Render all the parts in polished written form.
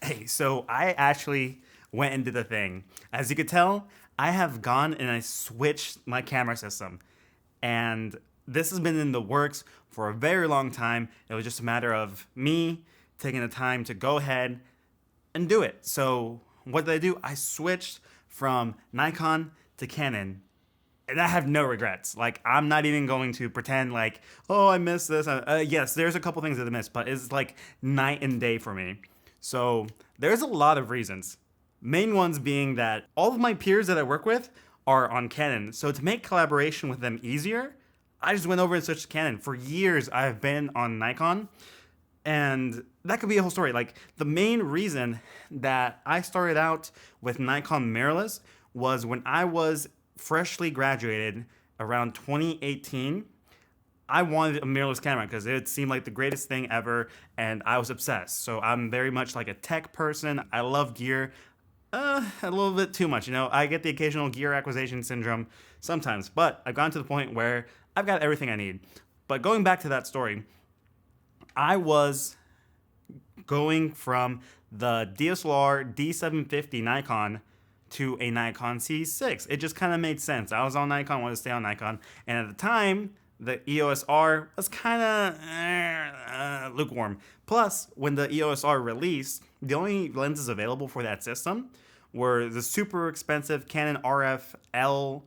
Hey, so I actually went and did the thing. As you could tell, I have gone and I switched my camera system. And this has been in the works for a very long time. It was just a matter of me taking the time to go ahead and do it. So what did I do? I switched from Nikon to Canon. And I have no regrets. Like, I'm not even going to pretend like, oh, I missed this. Yes, there's a couple things that I missed, but it's like night and day for me. So there's a lot of reasons. Main ones being that all of my peers that I work with are on Canon. So to make collaboration with them easier, I just went over and switched to Canon. For years, I've been on Nikon, and that could be a whole story. Like, the main reason that I started out with Nikon Mirrorless was when I was freshly graduated around 2018. I wanted a mirrorless camera because it seemed like the greatest thing ever, and I was obsessed. So I'm very much like a tech person. I love gear. A little bit too much, you know. I get the occasional gear acquisition syndrome sometimes, but I've gotten to the point where I've got everything I need. But going back to that story, I was going from the DSLR D750 Nikon to a Nikon C6. It just kind of made sense. I was on Nikon, wanted to stay on Nikon, and at the time, the EOS R was kind of lukewarm. Plus, when the EOS R released, the only lenses available for that system were the super expensive Canon RF L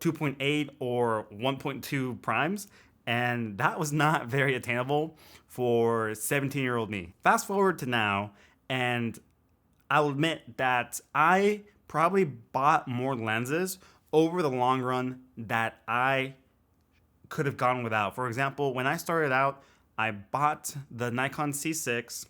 2.8 or 1.2 primes, and that was not very attainable for 17-year-old me. Fast forward to now, and I'll admit that I probably bought more lenses over the long run that I could have gone without. For example, when I started out, I bought the Nikon C6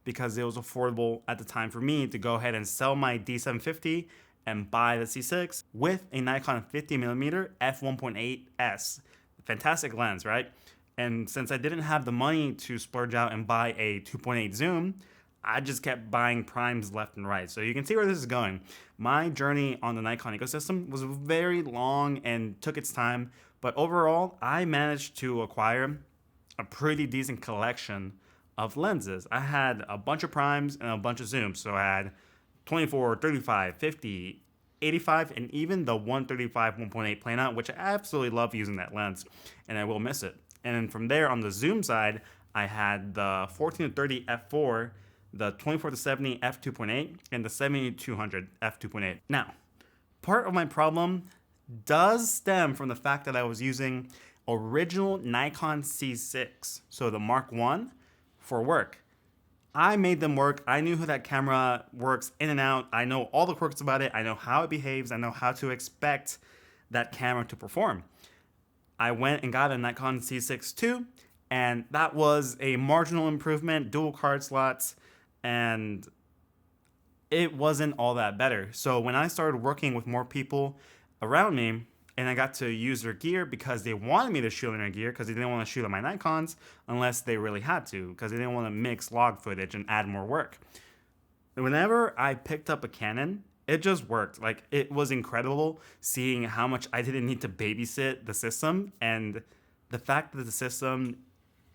because it was affordable at the time for me to go ahead and sell my D750 and buy the C6 with a Nikon 50mm f1.8s. Fantastic lens, right? And since I didn't have the money to splurge out and buy a 2.8 zoom, I just kept buying primes left and right. So you can see where this is going. My journey on the Nikon ecosystem was very long and took its time, but overall, I managed to acquire a pretty decent collection of lenses. I had a bunch of primes and a bunch of zooms. So I had 24, 35, 50, 85, and even the 135 1.8 plane out, which I absolutely love using that lens, and I will miss it. And then from there, on the zoom side, I had the 14 to 30 f4, the 24 to 70 f2.8, and the 70 to 200 f2.8. Now, part of my problem does stem from the fact that I was using original Nikon C6, so the Mark I, for work. I made them work. I knew how that camera works in and out. I know all the quirks about it. I know how it behaves. I know how to expect that camera to perform. I went and got a Nikon C6 too, and that was a marginal improvement, dual card slots, and it wasn't all that better. So when I started working with more people around me, and I got to use their gear because they wanted me to shoot in their gear because they didn't want to shoot on my Nikons unless they really had to, because they didn't want to mix log footage and add more work. Whenever I picked up a Canon, it just worked. Like, it was incredible seeing how much I didn't need to babysit the system, and the fact that the system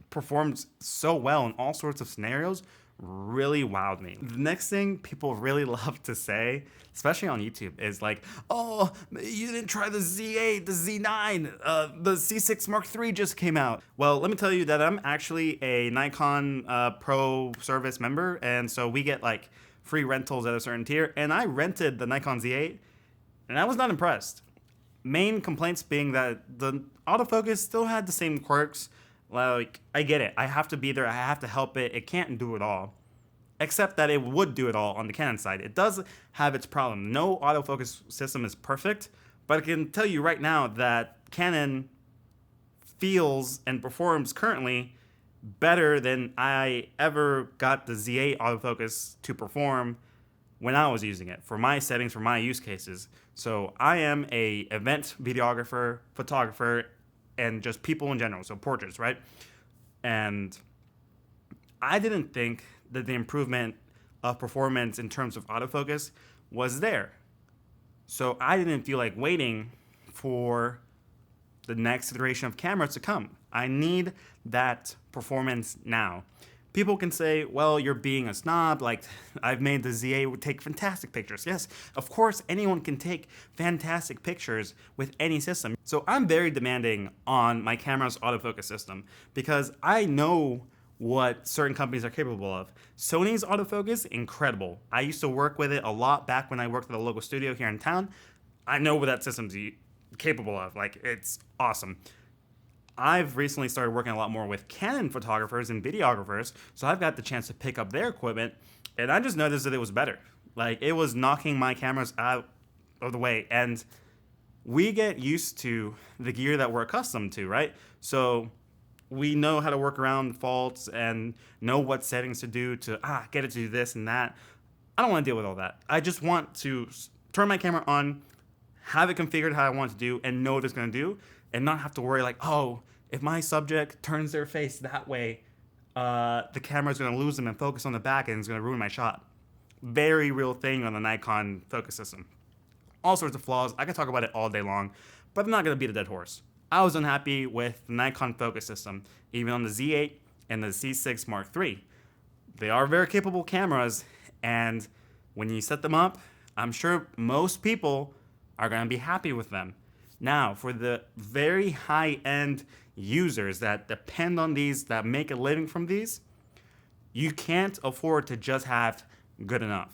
performs so well in all sorts of scenarios really wowed me. The next thing people really love to say, especially on YouTube, is like, oh, you didn't try the Z8, the Z9, the C6 Mark III just came out. Well, let me tell you that I'm actually a Nikon Pro service member, and so we get like free rentals at a certain tier, and I rented the Nikon Z8, and I was not impressed. Main complaints being that the autofocus still had the same quirks. Like, I get it. I have to be there. I have to help it. It can't do it all. Except that it would do it all on the Canon side. It does have its problem. No autofocus system is perfect, but I can tell you right now that Canon feels and performs currently better than I ever got the Z8 autofocus to perform when I was using it for my settings, for my use cases. So I am a event videographer, photographer, and just people in general, so portraits, right? And I didn't think that the improvement of performance in terms of autofocus was there. So I didn't feel like waiting for the next iteration of cameras to come. I need that performance now. People can say, well, you're being a snob, like, I've made the ZA take fantastic pictures. Yes, of course, anyone can take fantastic pictures with any system. So I'm very demanding on my camera's autofocus system because I know what certain companies are capable of. Sony's autofocus, incredible. I used to work with it a lot back when I worked at a local studio here in town. I know what that system's capable of. Like, it's awesome. I've recently started working a lot more with Canon photographers and videographers, so I've got the chance to pick up their equipment, and I just noticed that it was better. Like, it was knocking my cameras out of the way, and we get used to the gear that we're accustomed to, right? So we know how to work around faults and know what settings to do to get it to do this and that. I don't want to deal with all that. I just want to turn my camera on, have it configured how I want it to do, and know what it's going to do, and not have to worry like, oh, if my subject turns their face that way, the camera's going to lose them and focus on the back and it's going to ruin my shot. Very real thing on the Nikon focus system. All sorts of flaws. I could talk about it all day long, but I'm not going to beat a dead horse. I was unhappy with the Nikon focus system, even on the Z8 and the Z6 Mark III. They are very capable cameras, and when you set them up, I'm sure most people are going to be happy with them. Now, for the very high-end users that depend on these, that make a living from these, you can't afford to just have good enough.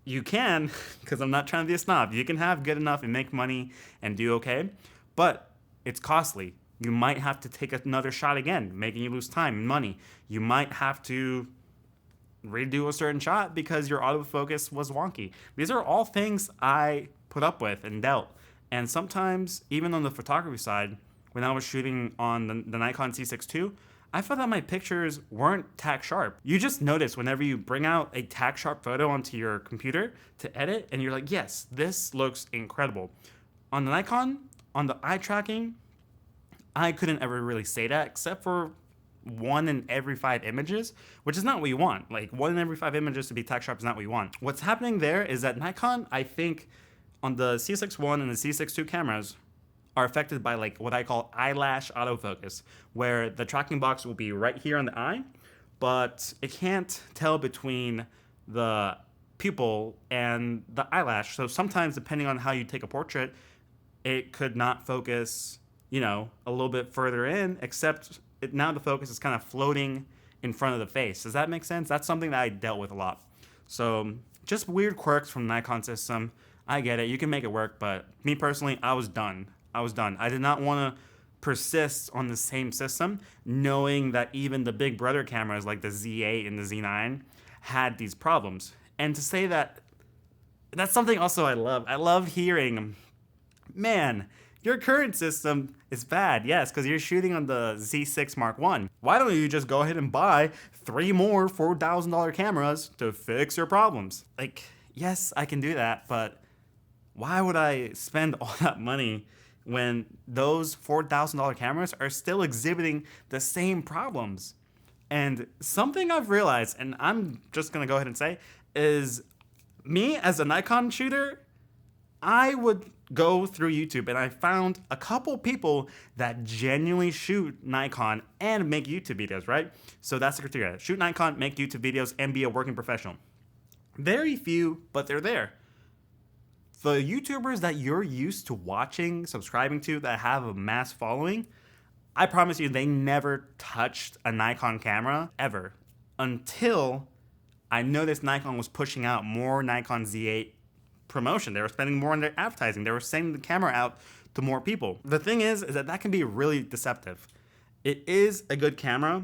You can, because I'm not trying to be a snob, you can have good enough and make money and do okay, but it's costly. You might have to take another shot again, making you lose time and money. You might have to redo a certain shot because your autofocus was wonky. These are all things I put up with and dealt. And sometimes, even on the photography side, when I was shooting on the Nikon Z6 II, I felt that my pictures weren't tack sharp. You just notice whenever you bring out a tack sharp photo onto your computer to edit, and you're like, yes, this looks incredible. On the Nikon, on the eye tracking, I couldn't ever really say that, except for 1 in every 5 images, which is not what you want. Like, 1 in every 5 images to be tack sharp is not what you want. What's happening there is that Nikon, I think, on the C6 I and the C6 II cameras are affected by like what I call eyelash autofocus, where the tracking box will be right here on the eye, but it can't tell between the pupil and the eyelash. So sometimes, depending on how you take a portrait, it could not focus, a little bit further in, except now the focus is kind of floating in front of the face. Does that make sense? That's something that I dealt with a lot. So just weird quirks from the Nikon system. I get it. You can make it work, but me personally, I was done. I did not want to persist on the same system, knowing that even the big brother cameras like the Z8 and the Z9 had these problems. And to say that, that's something also I love. I love hearing, man, your current system is bad. Yes, because you're shooting on the Z6 Mark I. Why don't you just go ahead and buy 3 more $4,000 cameras to fix your problems? Like, yes, I can do that, but why would I spend all that money when those $4,000 cameras are still exhibiting the same problems? And something I've realized, and I'm just going to go ahead and say, is me as a Nikon shooter, I would go through YouTube and I found a couple people that genuinely shoot Nikon and make YouTube videos, right? So that's the criteria. Shoot Nikon, make YouTube videos, and be a working professional. Very few, but they're there. The YouTubers that you're used to watching, subscribing to, that have a mass following, I promise you, they never touched a Nikon camera, ever. Until I noticed Nikon was pushing out more Nikon Z8 promotion. They were spending more on their advertising. They were sending the camera out to more people. The thing is that can be really deceptive. It is a good camera,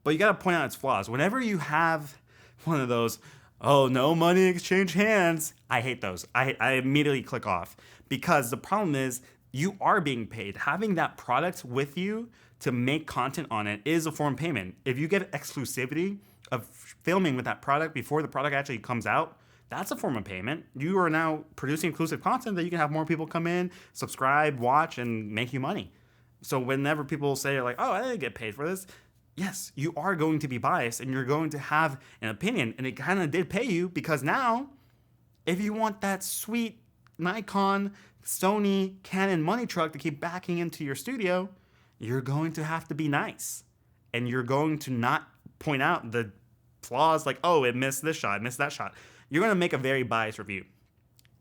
but you gotta point out its flaws. Whenever you have one of those, oh, no money exchange hands, I hate those. I immediately click off, because the problem is you are being paid. Having that product with you to make content on it is a form of payment. If you get exclusivity of filming with that product before the product actually comes out, that's a form of payment. You are now producing exclusive content that you can have more people come in, subscribe, watch, and make you money. So whenever people say like, oh, I didn't get paid for this, yes, you are going to be biased and you're going to have an opinion. And it kind of did pay you, because now if you want that sweet Nikon, Sony, Canon money truck to keep backing into your studio, you're going to have to be nice. and you're going to not point out the flaws like, oh, it missed this shot, it missed that shot. You're going to make a very biased review.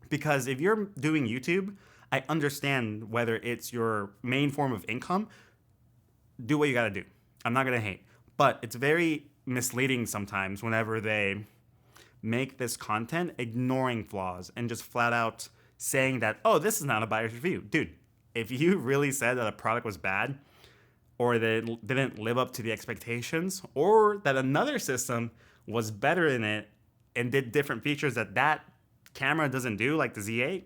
Because if you're doing YouTube, I understand whether it's your main form of income, do what you got to do. I'm not going to hate. But it's very misleading sometimes whenever they make this content ignoring flaws and just flat out saying that, oh, this is not a biased review. Dude, if you really said that a product was bad or that it didn't live up to the expectations or that another system was better in it and did different features that that camera doesn't do, like the Z8,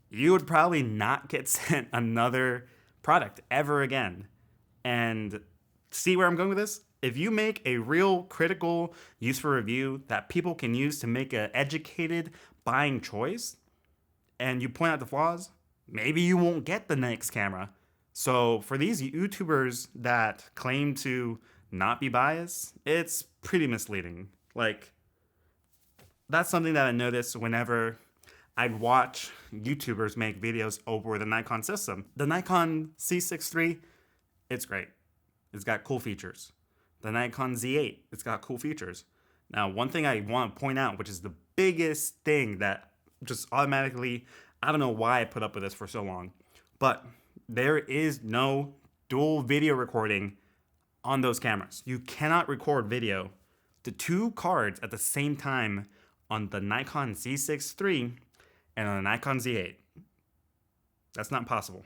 you would probably not get sent another product ever again. And see where I'm going with this? If you make a real critical, useful review that people can use to make an educated buying choice, and you point out the flaws, maybe you won't get the next camera. So for these YouTubers that claim to not be biased, it's pretty misleading. Like, that's something that I notice whenever I'd watch YouTubers make videos over the Nikon system. The Nikon Z6 it's great. It's got cool features. The Nikon Z8, it's got cool features. Now, one thing I want to point out, which is the biggest thing that just automatically, I don't know why I put up with this for so long, but there is no dual video recording on those cameras. You cannot record video to two cards at the same time on the Nikon Z6 III and on the Nikon Z8. That's not possible.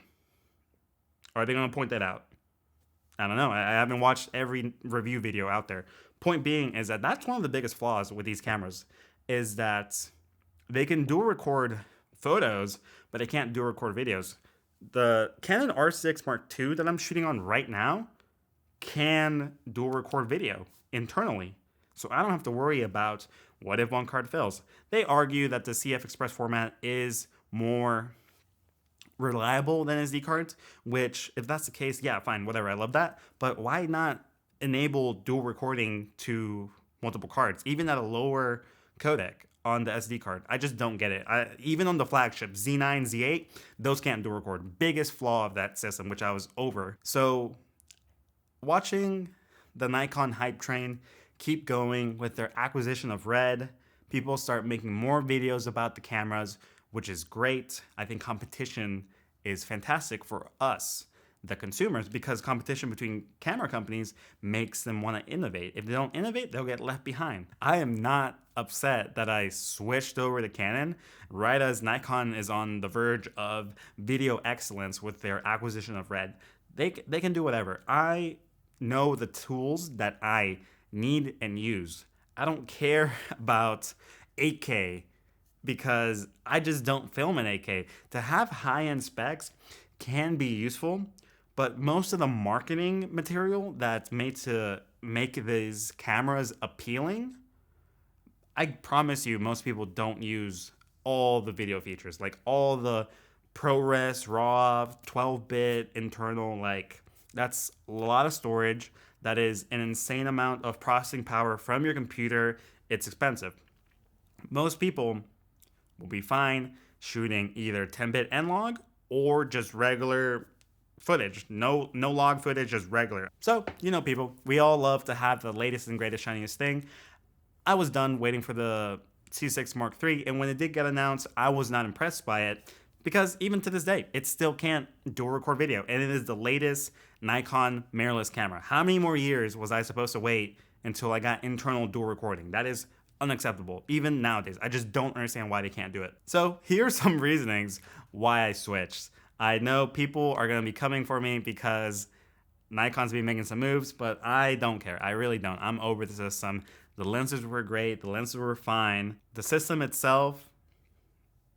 Are they going to point that out? I don't know. I haven't watched every review video out there. Point being is that that's one of the biggest flaws with these cameras, is that they can dual record photos, but they can't dual record videos. The Canon R6 Mark II that I'm shooting on right now can dual record video internally. So I don't have to worry about what if one card fails. They argue that the CF Express format is more reliable than SD cards, which if that's the case, yeah, fine, whatever, I love that. But why not enable dual recording to multiple cards, even at a lower codec on the SD card? I just don't get it. Even on the flagship Z9, Z8, those can't dual record. Biggest flaw of that system, which I was over. So watching the Nikon hype train keep going with their acquisition of Red, people start making more videos about the cameras, which is great. I think competition is fantastic for us, the consumers, because competition between camera companies makes them want to innovate. If they don't innovate, they'll get left behind. I am not upset that I switched over to Canon right as Nikon is on the verge of video excellence with their acquisition of Red. They can do whatever. I know the tools that I need and use. I don't care about 8K because I just don't film in 8K. To have high-end specs can be useful, but most of the marketing material that's made to make these cameras appealing, I promise you most people don't use all the video features, like all the ProRes, RAW, 12-bit, internal, like that's a lot of storage. That is an insane amount of processing power from your computer. It's expensive. Most people will be fine shooting either 10-bit N-Log or just regular footage. No log footage, just regular. So, you know, people, we all love to have the latest and greatest, shiniest thing. I was done waiting for the C6 Mark III, and when it did get announced, I was not impressed by it because even to this day, it still can't dual record video, and it is the latest Nikon mirrorless camera. How many more years was I supposed to wait until I got internal dual recording? That is unacceptable, even nowadays. I just don't understand why they can't do it. So here's some reasonings why I switched. I know people are gonna be coming for me because Nikon's been making some moves, but I don't care. I really don't. I'm over the system. The lenses were great. The lenses were fine. The system itself,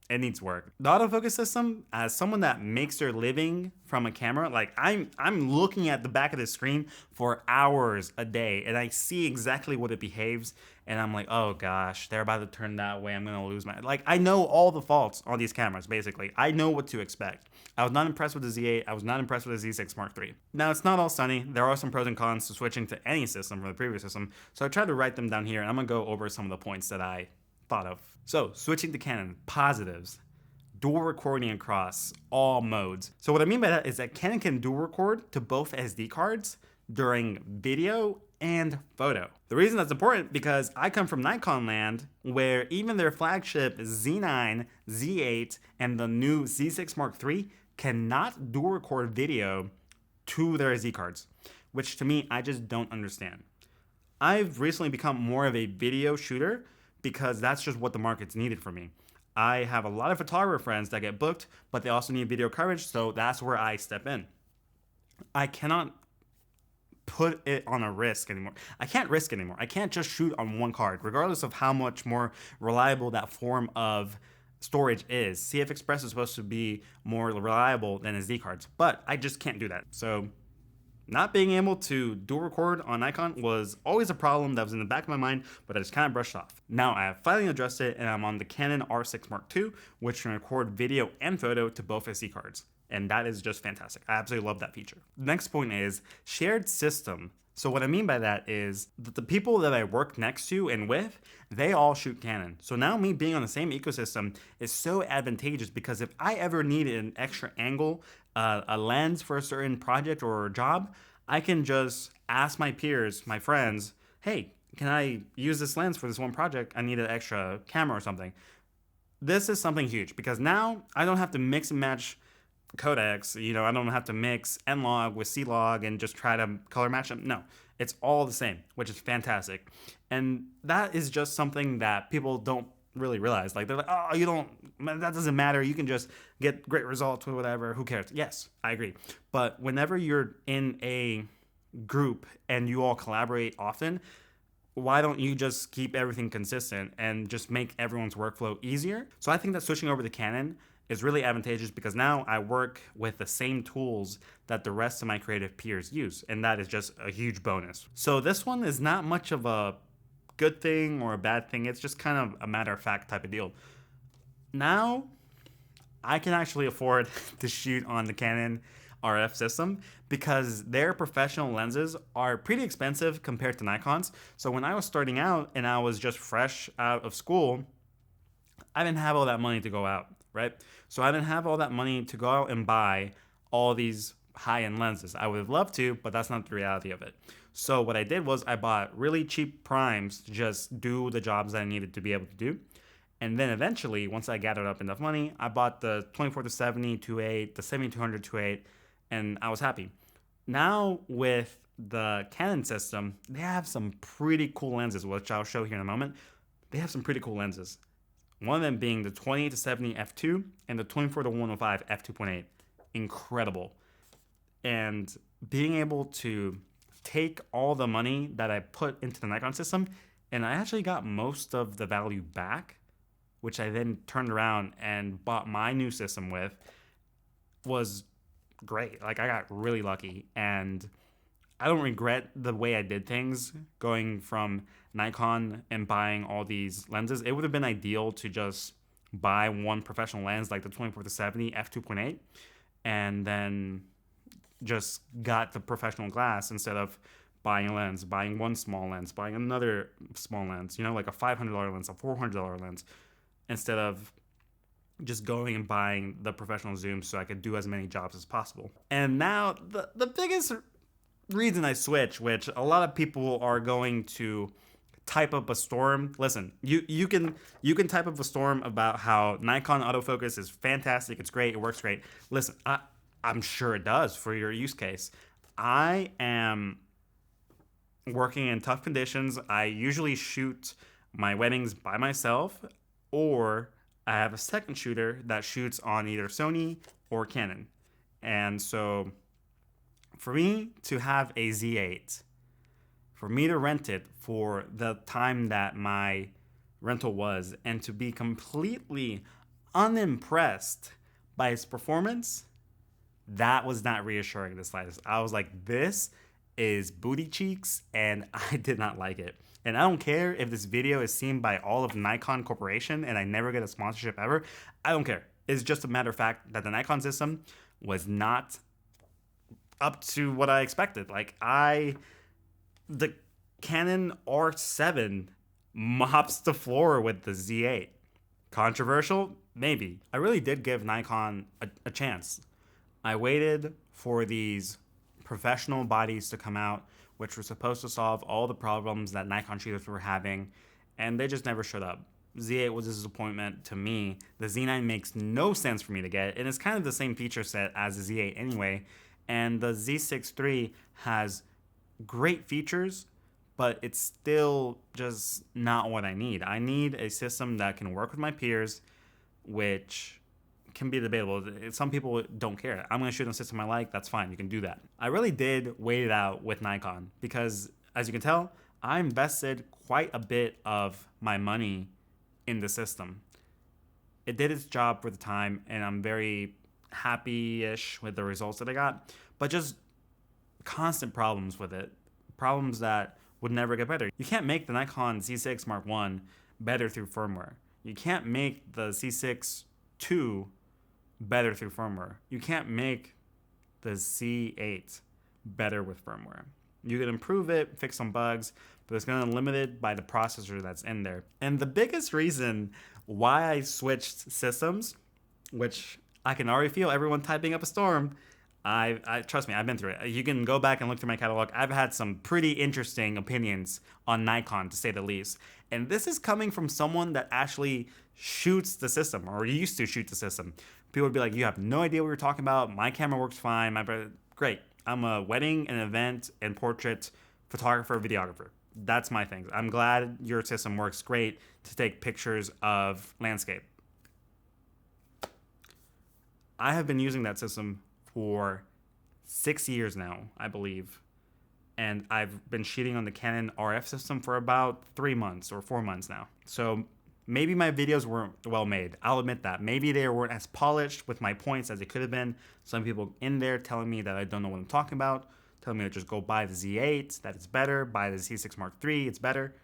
it needs work. The autofocus system, as someone that makes their living from a camera, like I'm looking at the back of the screen for hours a day and I see exactly what it behaves and I'm like, oh gosh, they're about to turn that way. I'm gonna lose my, like I know all the faults on these cameras, basically. I know what to expect. I was not impressed with the Z8. I was not impressed with the Z6 Mark III. Now, it's not all sunny. There are some pros and cons to switching to any system from the previous system. So I tried to write them down here and I'm gonna go over some of the points that I thought of. So switching to Canon, positives. Dual recording across all modes. So what I mean by that is that Canon can dual record to both SD cards during video and photo. The reason that's important because I come from Nikon land where even their flagship Z9, Z8, and the new Z6 Mark III cannot dual record video to their SD cards, which to me, I just don't understand. I've recently become more of a video shooter because that's just what the market's needed for me. I have a lot of photographer friends that get booked, but they also need video coverage, so that's where I step in. I cannot put it on a risk anymore. I can't risk anymore. I can't just shoot on one card, regardless of how much more reliable that form of storage is. CF Express is supposed to be more reliable than SD cards, but I just can't do that. So not being able to dual record on Nikon was always a problem that was in the back of my mind, but I just kind of brushed off. Now I have finally addressed it, and I'm on the Canon R6 Mark II, which can record video and photo to both SD cards. And that is just fantastic. I absolutely love that feature. The next point is shared system. So what I mean by that is that the people that I work next to and with, they all shoot Canon. So now me being on the same ecosystem is so advantageous because if I ever need an extra angle, a lens for a certain project or job, I can just ask my peers, my friends, hey, can I use this lens for this one project? I need an extra camera or something. This is something huge because now I don't have to mix and match codecs. I don't have to mix N-Log with C-Log and just try to color match them. No, it's all the same, which is fantastic. And that is just something that people don't really realize. Like, they're like, oh, that doesn't matter. You can just get great results with whatever. Who cares? Yes, I agree. But whenever you're in a group and you all collaborate often, why don't you just keep everything consistent and just make everyone's workflow easier? So I think that switching over to Canon is really advantageous because now I work with the same tools that the rest of my creative peers use, and that is just a huge bonus. So this one is not much of a good thing or a bad thing. It's just kind of a matter of fact type of deal. Now I can actually afford to shoot on the Canon RF system because their professional lenses are pretty expensive compared to Nikon's. So when I was starting out and I was just fresh out of school, I didn't have all that money to go out, right? So I didn't have all that money to go out and buy all these high-end lenses. I would have loved to, but that's not the reality of it. So what I did was I bought really cheap primes to just do the jobs that I needed to be able to do. And then eventually, once I gathered up enough money, I bought the 24-70 2.8, the 7200 2.8, and I was happy. Now with the Canon system, they have some pretty cool lenses, which I'll show here in a moment. They have some pretty cool lenses. One of them being the 28-70 f2 and the 24-105 f2.8. Incredible. And being able to take all the money that I put into the Nikon system, and I actually got most of the value back, which I then turned around and bought my new system with, was great. Like, I got really lucky, and I don't regret the way I did things going from Nikon and buying all these lenses. It would have been ideal to just buy one professional lens like the 24-70 f2.8 and then just got the professional glass instead of buying a lens, buying one small lens, buying another small lens, like a $500 lens, a $400 lens, instead of just going and buying the professional zoom so I could do as many jobs as possible. And now the biggest reason I switch, which a lot of people are going to type up a storm. Listen, you can type up a storm about how Nikon autofocus is fantastic, it's great, it works great. Listen, I'm sure it does for your use case. I am working in tough conditions. I usually shoot my weddings by myself, or I have a second shooter that shoots on either Sony or Canon. And so for me to have a Z8, for me to rent it for the time that my rental was, and to be completely unimpressed by its performance, that was not reassuring in the slightest. I was like, this is booty cheeks, and I did not like it. And I don't care if this video is seen by all of Nikon Corporation and I never get a sponsorship ever. I don't care. It's just a matter of fact that the Nikon system was not up to what I expected. The Canon R7 mops the floor with the Z8. Controversial? Maybe. I really did give Nikon a chance. I waited for these professional bodies to come out, which were supposed to solve all the problems that Nikon shooters were having, and they just never showed up. Z8 was a disappointment to me. The Z9 makes no sense for me to get, and it's kind of the same feature set as the Z8 anyway, and the Z6 III has great features, but it's still just not what I need. I need a system that can work with my peers, which can be debatable. Some people don't care. I'm going to shoot on a system I like. That's fine. You can do that. I really did wait it out with Nikon because, as you can tell, I invested quite a bit of my money in the system. It did its job for the time, and I'm very happy-ish with the results that I got, but just constant problems with it. Problems that would never get better. You can't make the Nikon Z6 Mark I better through firmware. You can't make the Z6 II better through firmware. You can't make the Z8 better with firmware. You can improve it, fix some bugs, but it's going to be limited by the processor that's in there. And the biggest reason why I switched systems, which I can already feel everyone typing up a storm, I trust me, I've been through it. You can go back and look through my catalog. I've had some pretty interesting opinions on Nikon, to say the least. And this is coming from someone that actually shoots the system, or used to shoot the system. People would be like, you have no idea what you're talking about. My camera works fine. Great. I'm a wedding, an event, and portrait photographer, videographer. That's my thing. I'm glad your system works great to take pictures of landscape. I have been using that system for 6 years now, I believe. And I've been shooting on the Canon RF system for about 3 months or 4 months now. So maybe my videos weren't well made. I'll admit that. Maybe they weren't as polished with my points as they could have been. Some people in there telling me that I don't know what I'm talking about, telling me to just go buy the Z8, that it's better, buy the Z6 Mark III, it's better.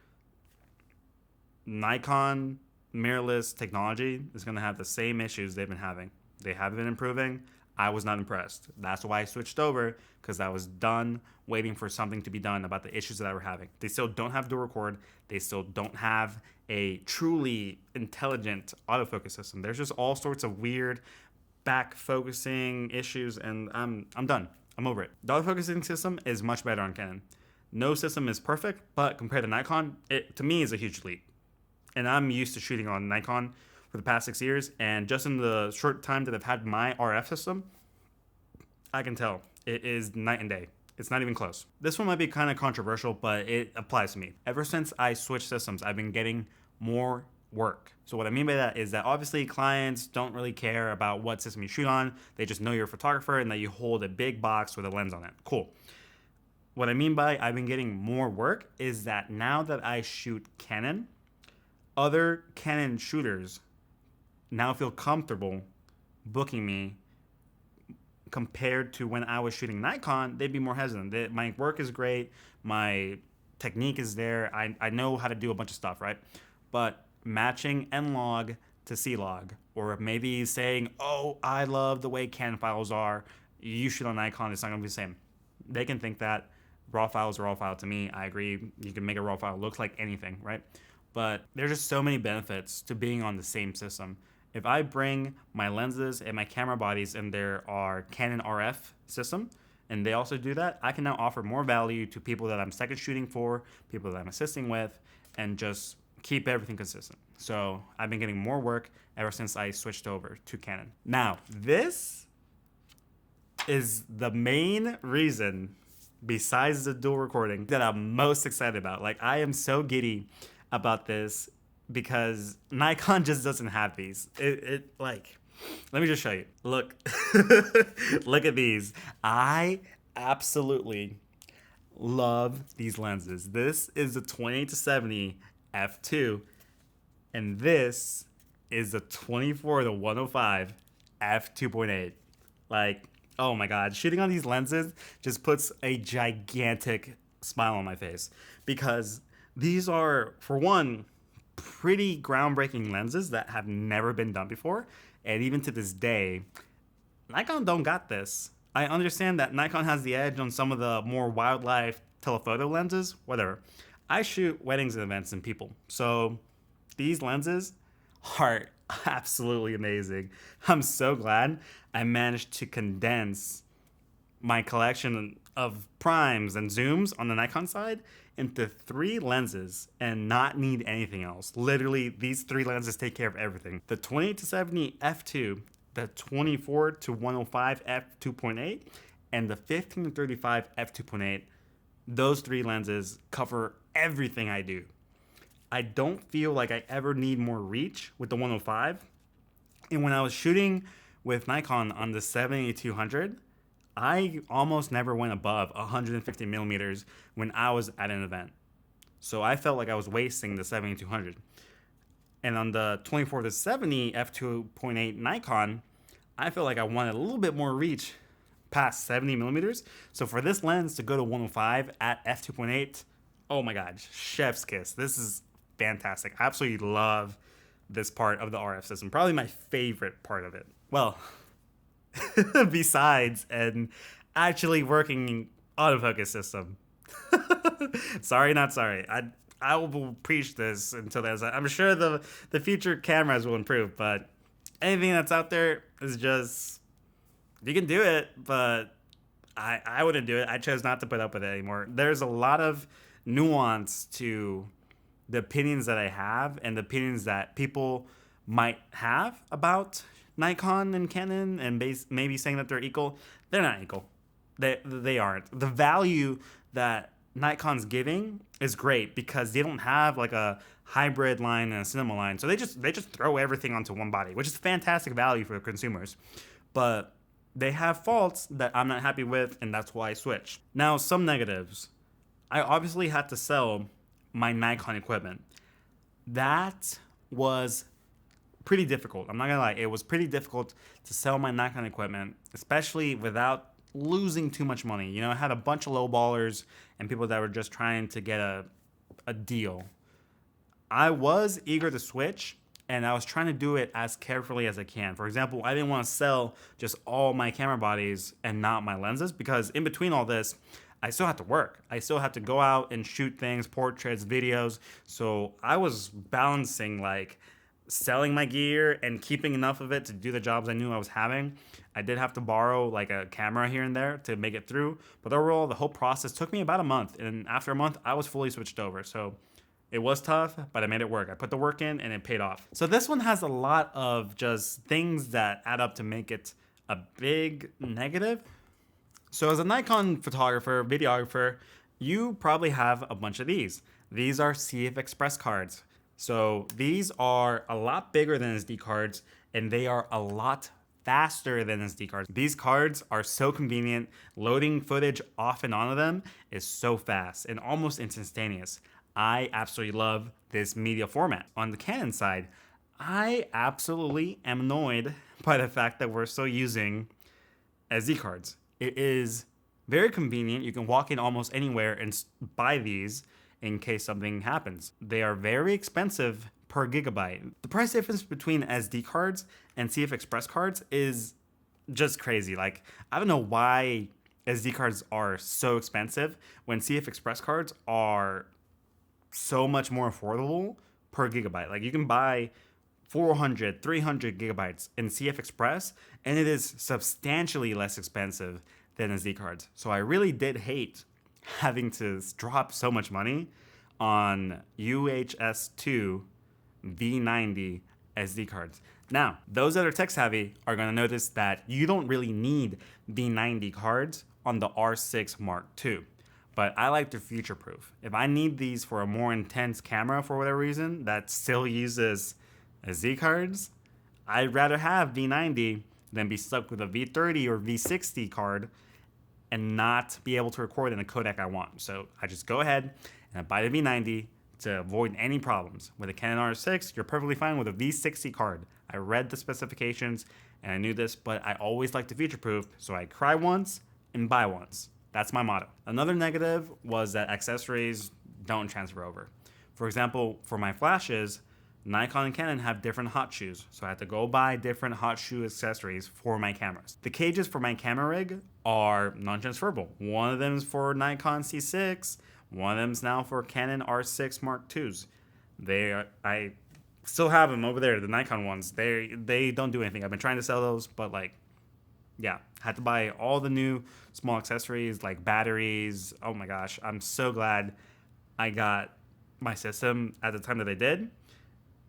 Nikon mirrorless technology is going to have the same issues they've been having. They haven't been improving. I was not impressed. That's why I switched over, because I was done waiting for something to be done about the issues that I were having. They still don't have dual record. They still don't have a truly intelligent autofocus system. There's just all sorts of weird back focusing issues, and I'm done. I'm over it. The autofocusing system is much better on Canon. No system is perfect, but compared to Nikon, it to me is a huge leap. And I'm used to shooting on Nikon for the past 6 years, and just in the short time that I've had my RF system, I can tell it is night and day. It's not even close. This one might be kind of controversial, but it applies to me. Ever since I switched systems, I've been getting more work. So what I mean by that is that obviously clients don't really care about what system you shoot on. They just know you're a photographer and that you hold a big box with a lens on it. Cool. What I mean by I've been getting more work is that now that I shoot Canon, other Canon shooters now feel comfortable booking me. Compared to when I was shooting Nikon, they'd be more hesitant. My work is great. My technique is there. I know how to do a bunch of stuff, right? But matching N-Log to C-Log, or maybe saying, oh, I love the way Canon files are. You shoot on Nikon, it's not going to be the same. They can think that. Raw files are raw file to me. I agree. You can make a raw file look like anything, right? But there's just so many benefits to being on the same system. If I bring my lenses and my camera bodies in there are Canon RF system, and they also do that, I can now offer more value to people that I'm second shooting for, people that I'm assisting with, and just keep everything consistent. So I've been getting more work ever since I switched over to Canon. Now, this is the main reason, besides the dual recording, that I'm most excited about. Like, I am so giddy about this, because Nikon just doesn't have these. Let me just show you. Look, look at these. I absolutely love these lenses. This is the 28-70 f2, and this is the 24-105 f2.8. Like, oh my God, shooting on these lenses just puts a gigantic smile on my face, because these are, for one, pretty groundbreaking lenses that have never been done before, and even to this day, Nikon don't got this. I understand that Nikon has the edge on some of the more wildlife telephoto lenses, whatever. I shoot weddings and events and people, so these lenses are absolutely amazing. I'm so glad I managed to condense my collection of primes and zooms on the Nikon side into 3 lenses and not need anything else. Literally, these 3 lenses take care of everything. The 28-70 f2, the 24-105 f2.8, and the 15-35 f2.8. Those 3 lenses cover everything I do. I don't feel like I ever need more reach with the 105. And when I was shooting with Nikon on the 70-200, I almost never went above 150 millimeters when I was at an event. So I felt like I was wasting the 70-200. And on the 24-70 f2.8 Nikon, I felt like I wanted a little bit more reach past 70 millimeters. So for this lens to go to 105 at f2.8, oh my god, chef's kiss. This is fantastic. I absolutely love this part of the RF system. Probably my favorite part of it. Well, besides an actually working autofocus system. Sorry, not sorry. I will preach this until then. I'm sure the future cameras will improve, but anything that's out there is just, you can do it, but I wouldn't do it. I chose not to put up with it anymore. There's a lot of nuance to the opinions that I have and the opinions that people might have about Nikon and Canon, and maybe saying that they're equal. They're not equal. They aren't. The value that Nikon's giving is great because they don't have like a hybrid line and a cinema line. So they just throw everything onto one body, which is fantastic value for consumers. But they have faults that I'm not happy with, and that's why I switched. Now, some negatives. I obviously had to sell my Nikon equipment. That was pretty difficult. I'm not gonna lie, it was pretty difficult to sell my Nikon equipment, especially without losing too much money. You know, I had a bunch of lowballers and people that were just trying to get a deal. I was eager to switch, and I was trying to do it as carefully as I can. For example, I didn't want to sell just all my camera bodies and not my lenses, because in between all this, I still have to work. I still have to go out and shoot things, portraits, videos. So I was balancing like selling my gear and keeping enough of it to do the jobs I knew I was having. I did have to borrow like a camera here and there to make it through. But overall, the whole process took me about a month. And after a month, I was fully switched over. So it was tough, but I made it work. I put the work in and it paid off. So this one has a lot of just things that add up to make it a big negative. So as a Nikon photographer, videographer, you probably have a bunch of these. These are CF Express cards. So these are a lot bigger than SD cards, and they are a lot faster than SD cards. These cards are so convenient. Loading footage off and onto them is so fast and almost instantaneous. I absolutely love this media format. On the Canon side, I absolutely am annoyed by the fact that we're still using SD cards. It is very convenient. You can walk in almost anywhere and buy these in case something happens. They are very expensive per gigabyte. The price difference between SD cards and CF Express cards is just crazy. Like, I don't know why SD cards are so expensive when CF Express cards are so much more affordable per gigabyte. Like, you can buy 400, 300 gigabytes in CF Express, and it is substantially less expensive than SD cards. So I really did hate having to drop so much money on UHS-2 V90 SD cards. Now, those that are tech savvy are going to notice that you don't really need V90 cards on the R6 Mark II. But I like to future proof. If I need these for a more intense camera for whatever reason that still uses SD cards, I'd rather have V90 than be stuck with a V30 or V60 card and not be able to record in the codec I want. So I just go ahead and I buy the V90 to avoid any problems. With a Canon R6, you're perfectly fine with a V60 card. I read the specifications and I knew this, but I always like to future proof, so I cry once and buy once. That's my motto. Another negative was that accessories don't transfer over. For example, for my flashes, Nikon and Canon have different hot shoes, so I had to go buy different hot shoe accessories for my cameras. The cages for my camera rig are non-transferable. One of them is for Nikon C6, one of them is now for Canon R6 Mark IIs. I still have them over there, the Nikon ones. They don't do anything. I've been trying to sell those, but like, yeah, had to buy all the new small accessories like batteries. Oh my gosh, I'm so glad I got my system at the time that I did.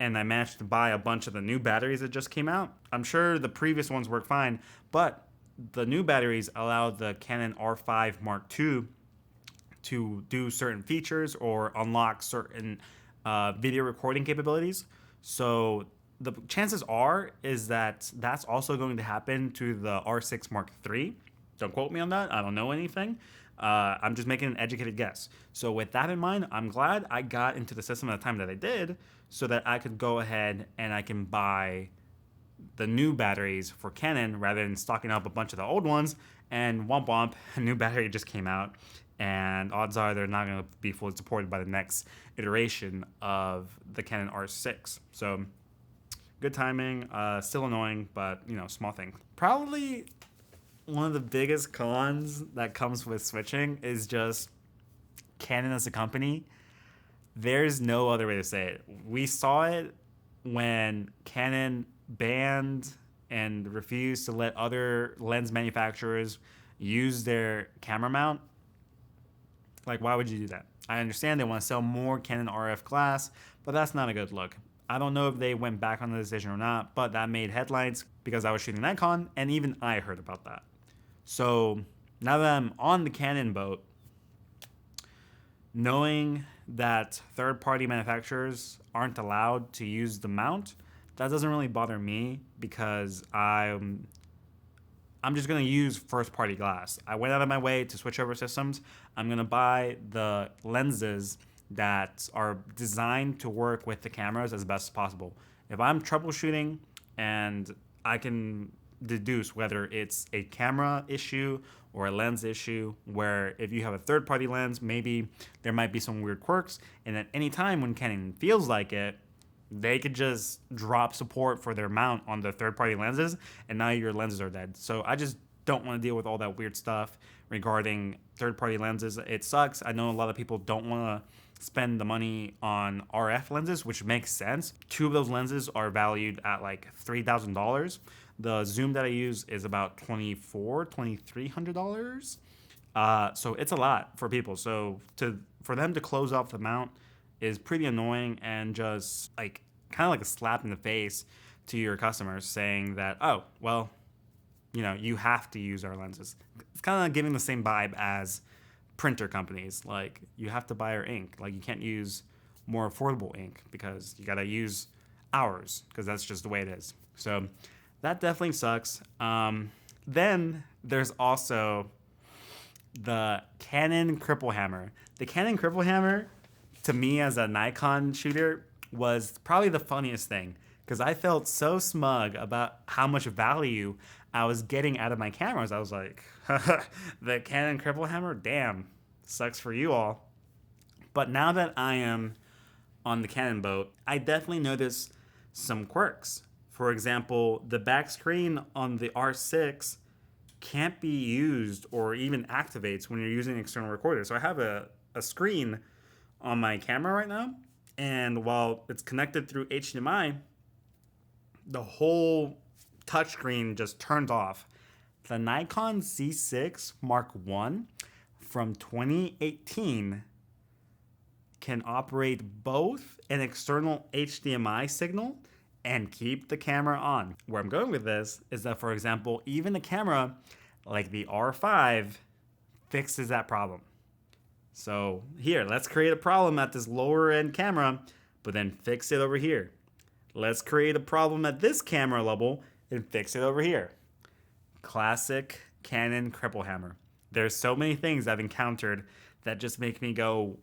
And I managed to buy a bunch of the new batteries that just came out. I'm sure the previous ones work fine, but the new batteries allow the Canon R5 Mark II to do certain features or unlock certain video recording capabilities. So the chances is that that's also going to happen to the R6 Mark III. Don't quote me on that. I don't know anything. I'm just making an educated guess. So with that in mind, I'm glad I got into the system at the time that I did, so that I could go ahead and I can buy the new batteries for Canon rather than stocking up a bunch of the old ones. And womp womp, a new battery just came out, and odds are they're not going to be fully supported by the next iteration of the Canon R6. So good timing. Still annoying, but small thing. Probably one of the biggest cons that comes with switching is just Canon as a company. There's no other way to say it. We saw it when Canon banned and refused to let other lens manufacturers use their camera mount. Like, why would you do that? I understand they want to sell more Canon RF glass, but that's not a good look. I don't know if they went back on the decision or not, but that made headlines because I was shooting Nikon, and even I heard about that. So now that I'm on the Canon boat, knowing that third-party manufacturers aren't allowed to use the mount, that doesn't really bother me because I'm just going to use first-party glass. I went out of my way to switch over systems. I'm going to buy the lenses that are designed to work with the cameras as best as possible. If I'm troubleshooting and I can deduce whether it's a camera issue or a lens issue, where if you have a third-party lens, maybe there might be some weird quirks, and at any time when Canon feels like it, they could just drop support for their mount on the third-party lenses, and now your lenses are dead. So I just don't want to deal with all that weird stuff regarding third-party lenses. It sucks. I know a lot of people don't want to spend the money on RF lenses, which makes sense. 2 of those lenses are valued at like $3,000. The zoom that I use is about $2,300. So it's a lot for people. So for them to close off the mount is pretty annoying, and just like kind of like a slap in the face to your customers, saying that, oh, well, you have to use our lenses. It's kind of giving the same vibe as printer companies. Like, you have to buy our ink. Like, you can't use more affordable ink because you got to use ours, because that's just the way it is. So that definitely sucks. Then there's also the Canon Cripple hammer. The Canon Cripple hammer, to me as a Nikon shooter, was probably the funniest thing, because I felt so smug about how much value I was getting out of my cameras. I was like, the Canon Cripple hammer, damn, sucks for you all. But now that I am on the Canon boat, I definitely notice some quirks. For example, the back screen on the R6 can't be used or even activates when you're using an external recorder. So I have a screen on my camera right now, and while it's connected through HDMI, the whole touchscreen just turned off. The Nikon Z6 Mark I from 2018 can operate both an external HDMI signal and keep the camera on. Where I'm going with this is that, for example, even a camera like the R5 fixes that problem. So here, let's create a problem at this lower end camera, but then fix it over here. Let's create a problem at this camera level and fix it over here. Classic Canon Cripple hammer. There's so many things I've encountered that just make me go,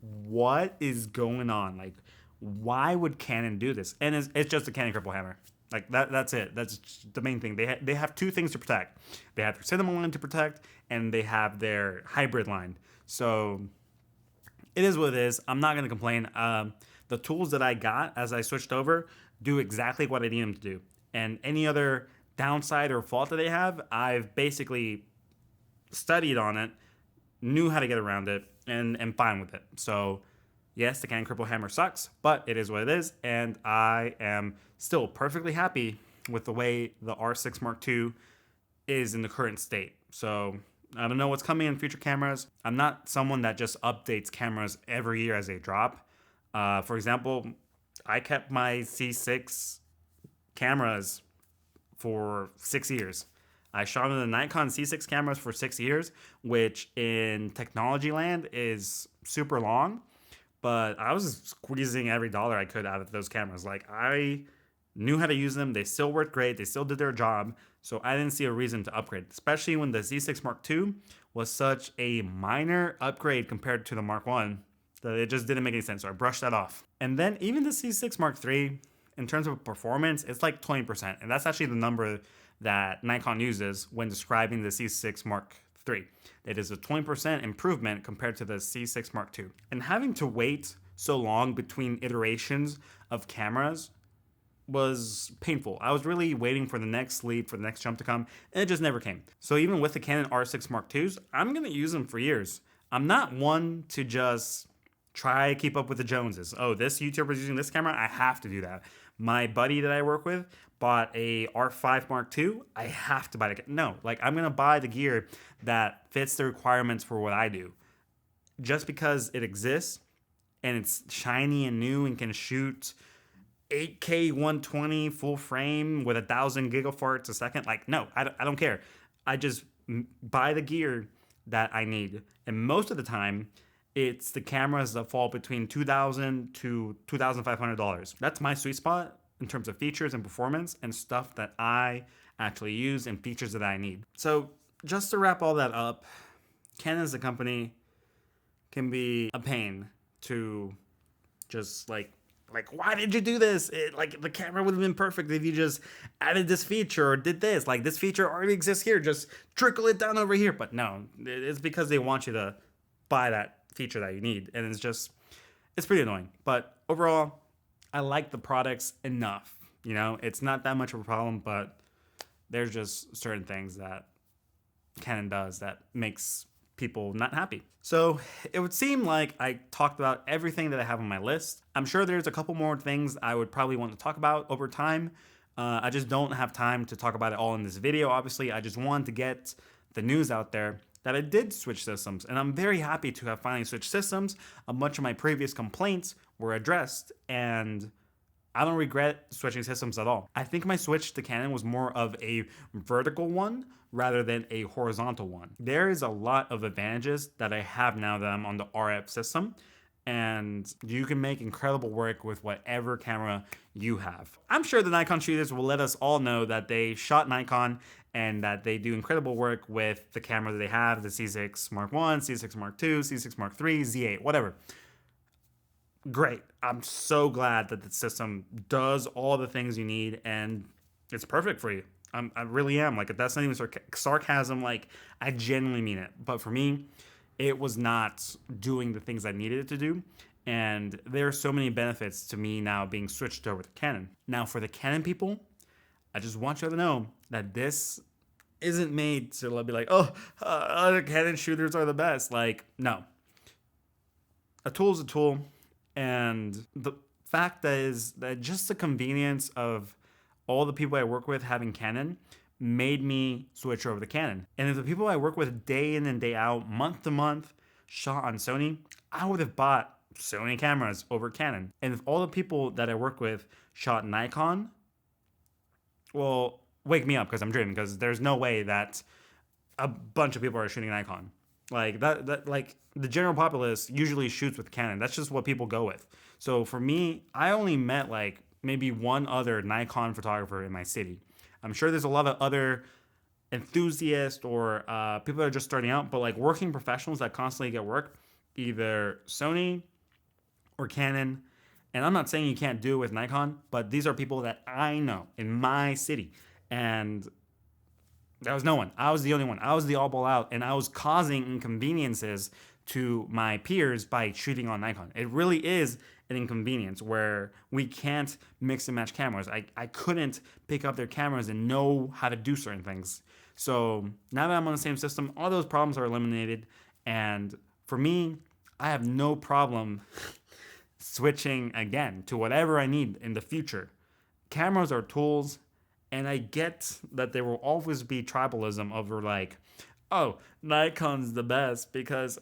what is going on? Like, why would Canon do this? And it's just a Canon Cripple hammer. Like, that's it. That's the main thing. They have 2 things to protect. They have their cinema line to protect, and they have their hybrid line. So it is what it is. I'm not going to complain. The tools that I got as I switched over do exactly what I need them to do. And any other downside or fault that they have, I've basically studied on it, knew how to get around it, and am fine with it. So yes, the Canon Cripple hammer sucks, but it is what it is, and I am still perfectly happy with the way the R6 Mark II is in the current state. So I don't know what's coming in future cameras. I'm not someone that just updates cameras every year as they drop. For example, I kept my C6 cameras for 6 years. I shot on the Nikon C6 cameras for 6 years, which in technology land is super long, but I was squeezing every dollar I could out of those cameras. Like, I knew how to use them. They still worked great. They still did their job. So I didn't see a reason to upgrade, especially when the Z6 Mark II was such a minor upgrade compared to the Mark I that it just didn't make any sense. So I brushed that off. And then even the C6 Mark III, in terms of performance, it's like 20%. And that's actually the number that Nikon uses when describing the C6 Mark III. It is a 20% improvement compared to the C6 Mark II. And having to wait so long between iterations of cameras was painful. I was really waiting for the next leap, for the next jump to come, and it just never came. So even with the Canon R6 Mark IIs, I'm gonna use them for years. I'm not one to just try to keep up with the Joneses. Oh, this YouTuber's using this camera, I have to do that. My buddy that I work with bought a R5 Mark II, I have to buy the... No, like, I'm gonna buy the gear that fits the requirements for what I do. Just because it exists and it's shiny and new and can shoot 8K 120 full frame with 1,000 gigafarts a second. Like, no, I don't care. I just buy the gear that I need. And most of the time, it's the cameras that fall between $2,000 to $2,500. That's my sweet spot in terms of features and performance and stuff that I actually use and features that I need. So just to wrap all that up, Canon as a company can be a pain to just like, why did you do this? Like, the camera would have been perfect if you just added this feature or did this. Like, this feature already exists here. Just trickle it down over here. But no, it's because they want you to buy that feature that you need. And it's pretty annoying. But overall, I like the products enough. You know, it's not that much of a problem, but there's just certain things that Canon does that makes people not happy. So it would seem like I talked about everything that I have on my list. I'm sure there's a couple more things I would probably want to talk about over time. I just don't have time to talk about it all in this video. Obviously, I just wanted to get the news out there that I did switch systems, and I'm very happy to have finally switched systems. A bunch of my previous complaints were addressed, and I don't regret switching systems at all. I think my switch to Canon was more of a vertical one rather than a horizontal one. There is a lot of advantages that I have now that I'm on the RF system, and you can make incredible work with whatever camera you have. I'm sure the Nikon shooters will let us all know that they shot Nikon and that they do incredible work with the camera that they have, the C6 Mark I, C6 Mark II, C6 Mark III, Z8, whatever. Great. I'm so glad that the system does all the things you need and it's perfect for you. I really am. Like, that's not even sarcasm. Like, I genuinely mean it. But for me, it was not doing the things I needed it to do. And there are so many benefits to me now being switched over to Canon. Now, for the Canon people, I just want you to know that this isn't made to be like, oh, other Canon shooters are the best. Like, no. A tool is a tool. And the fact that is that just the convenience of all the people I work with having Canon made me switch over to Canon. And if the people I work with day in and day out, month to month, shot on Sony, I would have bought Sony cameras over Canon. And if all the people that I work with shot Nikon, well, wake me up because I'm dreaming, because there's no way that a bunch of people are shooting Nikon. Like that like the general populace usually shoots with Canon. That's just what people go with. So for me, I only met like maybe one other Nikon photographer in my city. I'm sure there's a lot of other enthusiasts or people that are just starting out, but like working professionals that constantly get work, either Sony or Canon. And I'm not saying you can't do it with Nikon, but these are people that I know in my city. And there was no one. I was the only one. I was the all ball out, and I was causing inconveniences to my peers by shooting on Nikon. It really is an inconvenience where we can't mix and match cameras. I couldn't pick up their cameras and know how to do certain things. So now that I'm on the same system, all those problems are eliminated. And for me, I have no problem switching again to whatever I need in the future. Cameras are tools, And I get that there will always be tribalism over like, oh, Nikon's the best because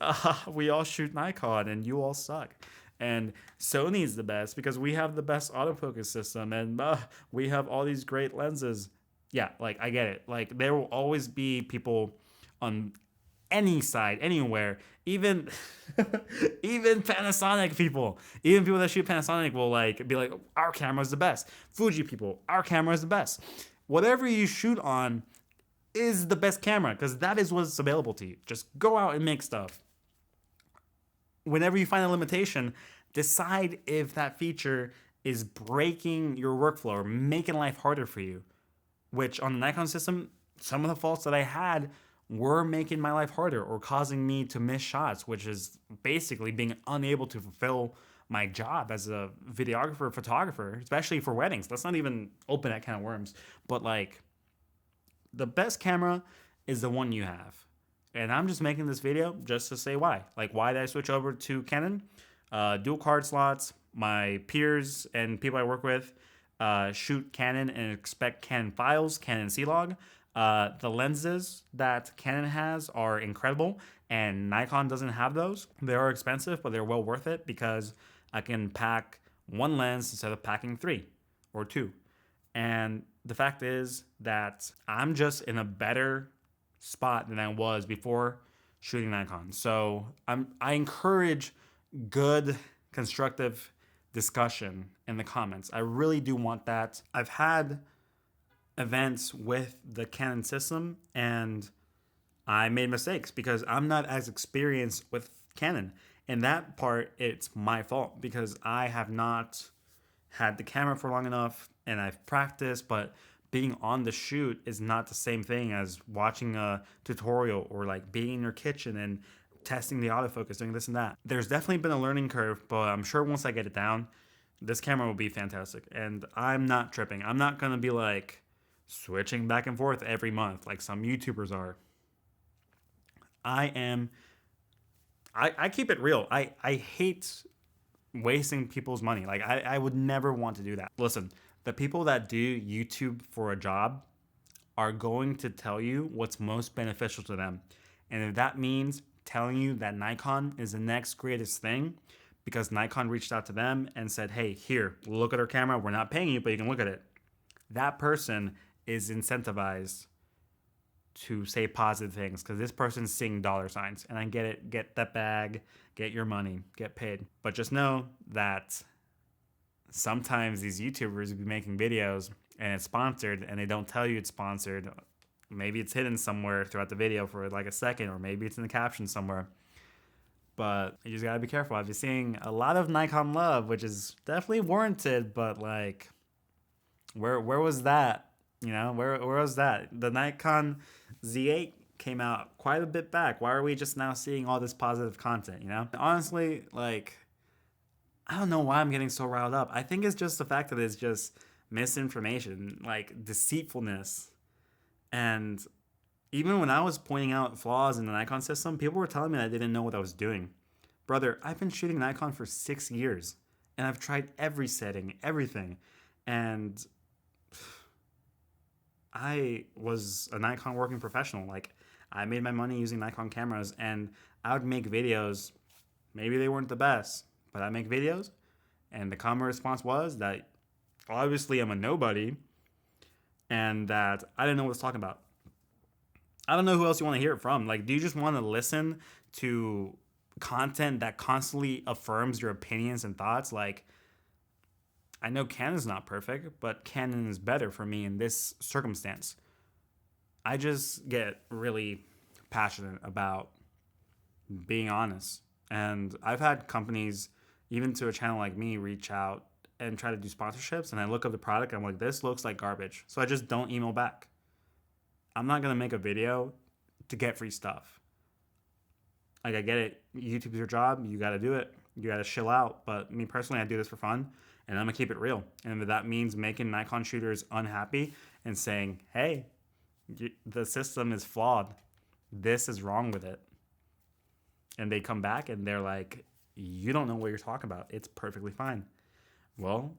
we all shoot Nikon and you all suck. And Sony's the best because we have the best autofocus system and we have all these great lenses. Yeah, like I get it. Like there will always be people on any side, anywhere, even even Panasonic people, even people that shoot Panasonic will like be like, our camera's the best. Fuji people, our camera is the best. Whatever you shoot on is the best camera because that is what's available to you. Just go out and make stuff. Whenever you find a limitation, decide if that feature is breaking your workflow or making life harder for you. Which on the Nikon system, some of the faults that I had were making my life harder or causing me to miss shots, which is basically being unable to fulfill my job as a videographer, photographer, especially for weddings. Let's not even open that can of worms. But like, the best camera is the one you have. And I'm just making this video just to say why. Like, why did I switch over to Canon? Dual card slots. My peers and people I work with shoot Canon and expect Canon files, Canon C-Log. The lenses that Canon has are incredible, and Nikon doesn't have those. They are expensive, but they're well worth it because I can pack one lens instead of packing 3 or 2. And the fact is that I'm just in a better spot than I was before shooting Nikon. So I encourage good, constructive discussion in the comments. I really do want that. I've had events with the Canon system and I made mistakes because I'm not as experienced with Canon. And that part, it's my fault because I have not had the camera for long enough and I've practiced, but being on the shoot is not the same thing as watching a tutorial or like being in your kitchen and testing the autofocus, doing this and that. There's definitely been a learning curve, but I'm sure once I get it down, this camera will be fantastic. And I'm not tripping. I'm not going to be like switching back and forth every month like some YouTubers are. I keep it real. I hate wasting people's money. Like I would never want to do that. Listen, the people that do YouTube for a job are going to tell you what's most beneficial to them. And if that means telling you that Nikon is the next greatest thing because Nikon reached out to them and said, hey, here, look at our camera. We're not paying you, but you can look at it. That person is incentivized to say positive things because this person's seeing dollar signs. And I get it. Get that bag. Get your money. Get paid. But just know that sometimes these YouTubers will be making videos and it's sponsored and they don't tell you it's sponsored. Maybe it's hidden somewhere throughout the video for like a second, or maybe it's in the caption somewhere. But you just gotta be careful. I've been seeing a lot of Nikon love, which is definitely warranted, but like, where was that? You know, where was that? The Nikon Z8 came out quite a bit back. Why are we just now seeing all this positive content, you know? Honestly, like, I don't know why I'm getting so riled up. I think it's just the fact that it's just misinformation, like deceitfulness. And even when I was pointing out flaws in the Nikon system, people were telling me I didn't know what I was doing. Brother, I've been shooting Nikon for 6 years, and I've tried every setting, everything. And I was a Nikon working professional. Like, I made my money using Nikon cameras, and I would make videos. Maybe they weren't the best, but I make videos, and the common response was that obviously I'm a nobody, and that I didn't know what I was talking about. I don't know who else you want to hear it from. Like, do you just want to listen to content that constantly affirms your opinions and thoughts? Like, I know Canon's not perfect, but Canon is better for me in this circumstance. I just get really passionate about being honest. And I've had companies, even to a channel like me, reach out and try to do sponsorships, and I look up the product and I'm like, this looks like garbage. So I just don't email back. I'm not gonna make a video to get free stuff. Like, I get it, YouTube's your job, you gotta do it, you gotta chill out. But me personally, I do this for fun, and I'm gonna keep it real. And if that means making Nikon shooters unhappy and saying, hey, the system is flawed, this is wrong with it, and they come back and they're like, you don't know what you're talking about, it's perfectly fine. Well,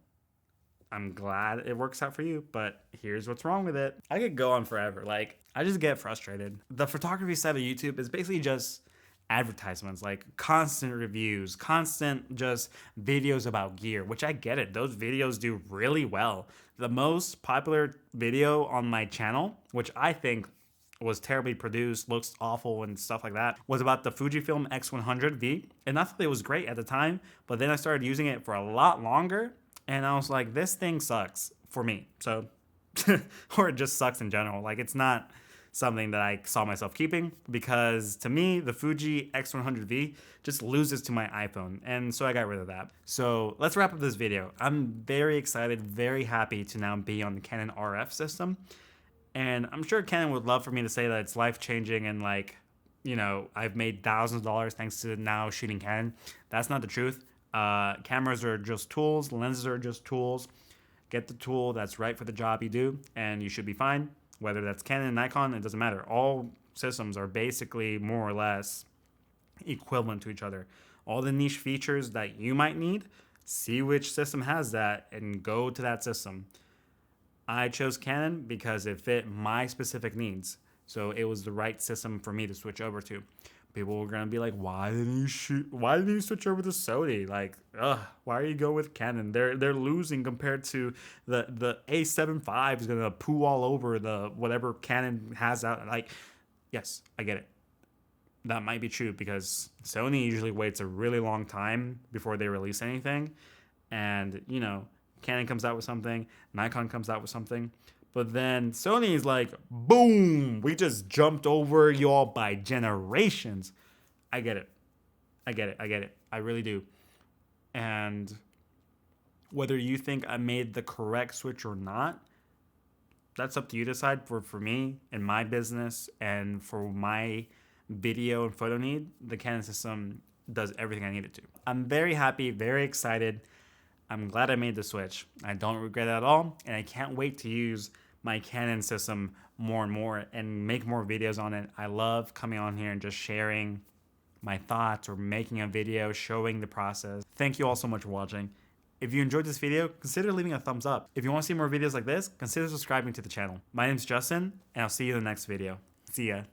I'm glad it works out for you, but here's what's wrong with it. I could go on forever. Like, I just get frustrated. The photography side of YouTube is basically just advertisements, like constant reviews, constant just videos about gear, which I get it. Those videos do really well. The most popular video on my channel, which I think was terribly produced, looks awful and stuff like that, was about the Fujifilm X100V. And I thought it was great at the time, but then I started using it for a lot longer, and I was like, this thing sucks for me. So, or it just sucks in general. Like, it's not something that I saw myself keeping, because to me, the Fuji X100V just loses to my iPhone. And so I got rid of that. So let's wrap up this video. I'm very excited, very happy to now be on the Canon RF system. And I'm sure Canon would love for me to say that it's life-changing and, like, you know, I've made thousands of dollars thanks to now shooting Canon. That's not the truth. Cameras are just tools. Lenses are just tools. Get the tool that's right for the job you do, and you should be fine. Whether that's Canon, Nikon, it doesn't matter. All systems are basically more or less equivalent to each other. All the niche features that you might need, see which system has that and go to that system. I chose Canon because it fit my specific needs. So it was the right system for me to switch over to. People were gonna be like, why didn't you switch over to Sony? Like, why are you go with Canon? They're losing compared to the A7V is gonna poo all over the whatever Canon has out. Like, yes, I get it. That might be true because Sony usually waits a really long time before they release anything. And, you know, Canon comes out with something, Nikon comes out with something. But then Sony is like, boom, we just jumped over y'all by generations. I get it. I really do. And whether you think I made the correct switch or not, that's up to you to decide. For me and my business and for my video and photo need, the Canon system does everything I need it to. I'm very happy, very excited. I'm glad I made the switch. I don't regret it at all, and I can't wait to use my Canon system more and more and make more videos on it. I love coming on here and just sharing my thoughts or making a video showing the process. Thank you all so much for watching. If you enjoyed this video, consider leaving a thumbs up. If you want to see more videos like this, consider subscribing to the channel. My name is Justin, and I'll see you in the next video. See ya.